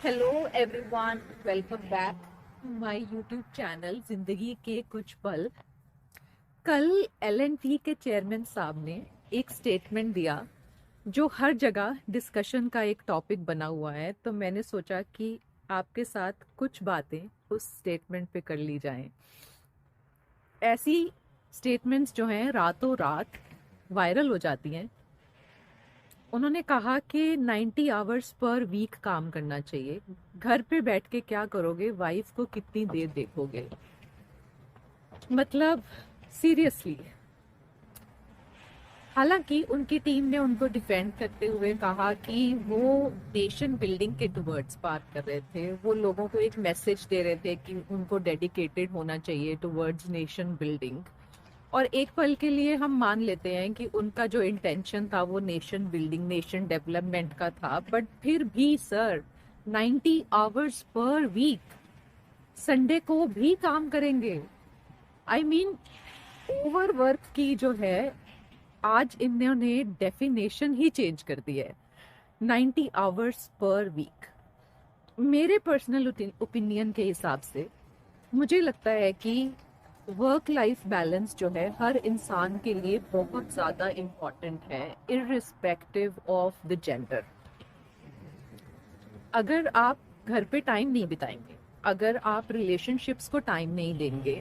Hello everyone, welcome back to my YouTube channel जिंदगी के कुछ पल। कल एल&टी के चेयरमैन साहब ने एक स्टेटमेंट दिया जो हर जगह डिस्कशन का एक टॉपिक बना हुआ है। तो मैंने सोचा कि आपके साथ कुछ बातें उस स्टेटमेंट पे कर ली जाएं। ऐसी स्टेटमेंट्स जो हैं रातों रात वायरल हो जाती हैं। उन्होंने कहा कि 90 आवर्स पर वीक काम करना चाहिए। घर पे बैठ के क्या करोगे, वाइफ को कितनी देर देखोगे। मतलब सीरियसली। हालांकि उनकी टीम ने उनको डिफेंड करते हुए कहा कि वो नेशन बिल्डिंग के टुवर्ड्स बात कर रहे थे। वो लोगों को एक मैसेज दे रहे थे कि उनको डेडिकेटेड होना चाहिए टुवर्ड्स नेशन बिल्डिंग। और एक पल के लिए हम मान लेते हैं कि उनका जो इंटेंशन था वो नेशन बिल्डिंग, नेशन डेवलपमेंट का था। बट फिर भी sir, 90 hours per week, Sunday को भी काम करेंगे। आई मीन ओवर वर्क की जो है, आज इन्होंने डेफिनेशन ही चेंज कर दी है। 90 आवर्स पर वीक। मेरे पर्सनल ओपिनियन के हिसाब से मुझे लगता है कि वर्क लाइफ बैलेंस जो है हर इंसान के लिए बहुत ज़्यादा इम्पॉर्टेंट है, इररिस्पेक्टिव ऑफ द जेंडर। अगर आप घर पे टाइम नहीं बिताएंगे, अगर आप रिलेशनशिप्स को टाइम नहीं देंगे,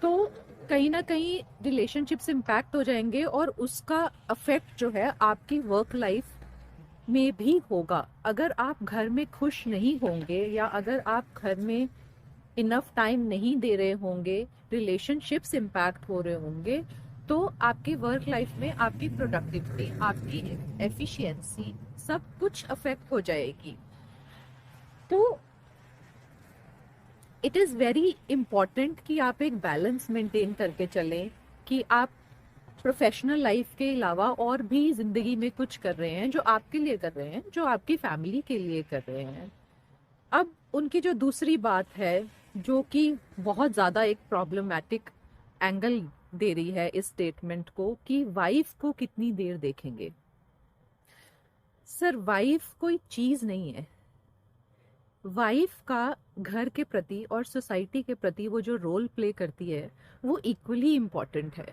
तो कहीं ना कहीं रिलेशनशिप्स इम्पैक्ट हो जाएंगे और उसका अफेक्ट जो है आपकी वर्क लाइफ में भी होगा। अगर आप घर में खुश नहीं होंगे या अगर आप घर में इनफ टाइम नहीं दे रहे होंगे, रिलेशनशिप्स इम्पैक्ट हो रहे होंगे, तो आपकी वर्क लाइफ में आपकी प्रोडक्टिविटी, आपकी एफिशिएंसी, सब कुछ अफेक्ट हो जाएगी। तो इट इज़ वेरी इम्पॉर्टेंट कि आप एक बैलेंस मेंटेन करके चलें, कि आप प्रोफेशनल लाइफ के अलावा और भी जिंदगी में कुछ कर रहे हैं, जो आपके लिए कर रहे हैं, जो आपकी फैमिली के लिए कर रहे हैं। अब उनकी जो दूसरी बात है, जो कि बहुत ज़्यादा एक प्रॉब्लमैटिक एंगल दे रही है इस स्टेटमेंट को, कि वाइफ को कितनी देर देखेंगे। सर, वाइफ कोई चीज़ नहीं है। वाइफ का घर के प्रति और सोसाइटी के प्रति वो जो रोल प्ले करती है वो इक्वली इम्पॉर्टेंट है।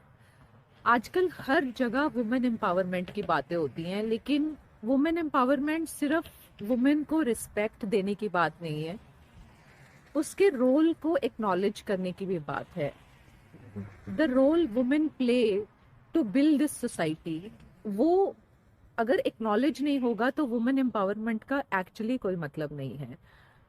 आजकल हर जगह वुमेन एम्पावरमेंट की बातें होती हैं, लेकिन वुमेन एम्पावरमेंट सिर्फ वुमेन को रिस्पेक्ट देने की बात नहीं है, उसके रोल को एक्नॉलेज करने की भी बात है। The role women play to build this society, वो अगर एक्नॉलेज नहीं होगा तो वुमेन एम्पावरमेंट का एक्चुअली कोई मतलब नहीं है।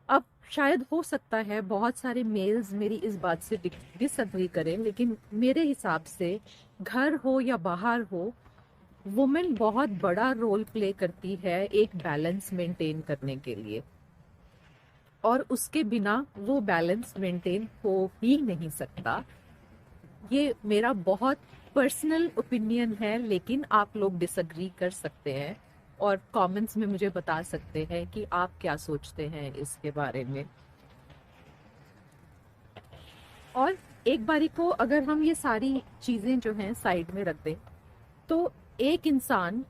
अब शायद हो सकता है बहुत सारे मेल्स मेरी इस बात से डिसएग्री करें, लेकिन मेरे हिसाब से घर हो या बाहर हो, वुमेन बहुत बड़ा रोल प्ले करती है एक बैलेंस मेंटेन करने के लिए। और उसके बिना वो बैलेंस मेंटेन हो ही नहीं सकता। ये मेरा बहुत पर्सनल ओपिनियन है, लेकिन आप लोग डिसएग्री कर सकते हैं और कमेंट्स में मुझे बता सकते हैं कि आप क्या सोचते हैं इसके बारे में। और एक बारी को अगर हम ये सारी चीज़ें जो हैं साइड में रख दें, तो एक इंसान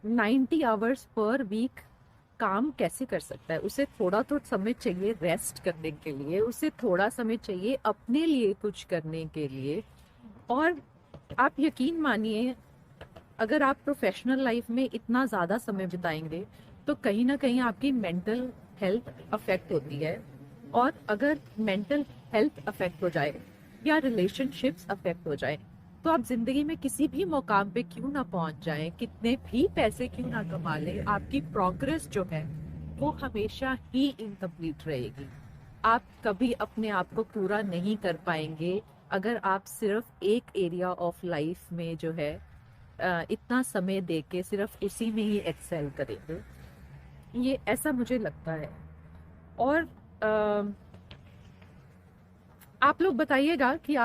90 आवर्स पर वीक काम कैसे कर सकता है। उसे थोड़ा तो समय चाहिए रेस्ट करने के लिए, उसे थोड़ा समय चाहिए अपने लिए कुछ करने के लिए। और आप यकीन मानिए, अगर आप प्रोफेशनल लाइफ में इतना ज़्यादा समय बिताएंगे तो कहीं ना कहीं आपकी मेंटल हेल्थ अफेक्ट होती है। और अगर मेंटल हेल्थ अफेक्ट हो जाए या रिलेशनशिप्स अफेक्ट हो जाए, तो आप जिंदगी में किसी भी मुकाम पे क्यों ना पहुंच जाएं, कितने भी पैसे क्यों ना कमा लें, आपकी प्रोग्रेस जो है वो हमेशा ही इनकम्प्लीट रहेगी। आप कभी अपने आप को पूरा नहीं कर पाएंगे अगर आप सिर्फ एक एरिया ऑफ लाइफ में जो है इतना समय दे के सिर्फ उसी में ही एक्सेल करेंगे। ये ऐसा मुझे लगता है। और आप लोग बताइएगा कि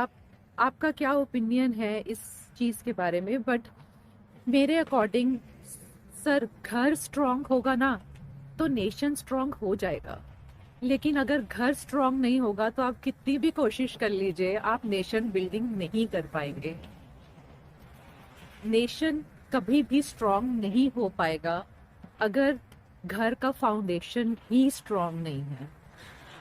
आपका क्या ओपिनियन है इस चीज़ के बारे में। बट मेरे अकॉर्डिंग सर, घर स्ट्रांग होगा ना तो नेशन स्ट्रांग हो जाएगा। लेकिन अगर घर स्ट्रांग नहीं होगा तो आप कितनी भी कोशिश कर लीजिए, आप नेशन बिल्डिंग नहीं कर पाएंगे। नेशन कभी भी स्ट्रांग नहीं हो पाएगा अगर घर का फाउंडेशन ही स्ट्रांग नहीं है।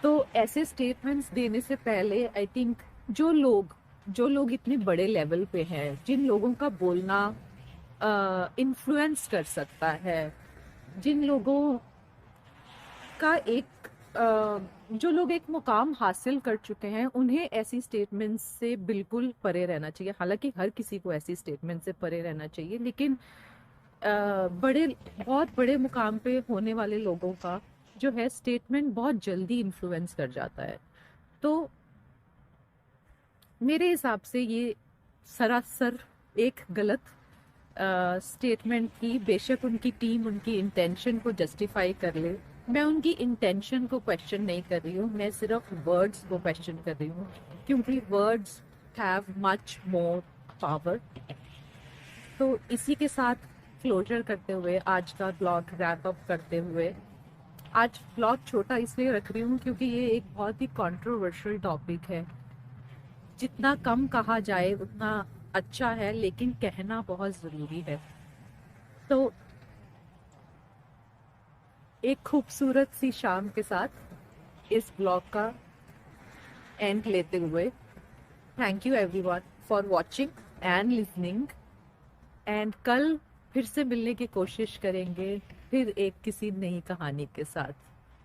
तो ऐसे स्टेटमेंट्स देने से पहले आई थिंक जो लोग इतने बड़े लेवल पे हैं, जिन लोगों का बोलना इन्फ्लुएंस कर सकता है, जिन लोगों का जो लोग एक मुकाम हासिल कर चुके हैं, उन्हें ऐसी स्टेटमेंट्स से बिल्कुल परे रहना चाहिए। हालांकि हर किसी को ऐसी स्टेटमेंट से परे रहना चाहिए, लेकिन बहुत बड़े मुकाम पे होने वाले लोगों का जो है स्टेटमेंट बहुत जल्दी इन्फ्लुएंस कर जाता है। तो मेरे हिसाब से ये सरासर एक गलत स्टेटमेंट थी। बेशक उनकी टीम उनकी इंटेंशन को जस्टिफाई कर ले, मैं उनकी इंटेंशन को क्वेश्चन नहीं कर रही हूँ, मैं सिर्फ वर्ड्स को क्वेश्चन कर रही हूँ, क्योंकि words have much more power. तो इसी के साथ क्लोजर करते हुए आज का ब्लॉग रैप अप करते हुए, आज ब्लॉग छोटा इसलिए रख रही हूँ क्योंकि ये एक बहुत ही कंट्रोवर्शियल टॉपिक है। जितना कम कहा जाए उतना अच्छा है, लेकिन कहना बहुत ज़रूरी है। तो एक खूबसूरत सी शाम के साथ इस ब्लॉग का एंड लेते हुए, thank you everyone for watching and listening. And कल फिर से मिलने की कोशिश करेंगे, फिर एक किसी नई कहानी के साथ।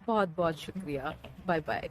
बहुत बहुत शुक्रिया। Bye bye.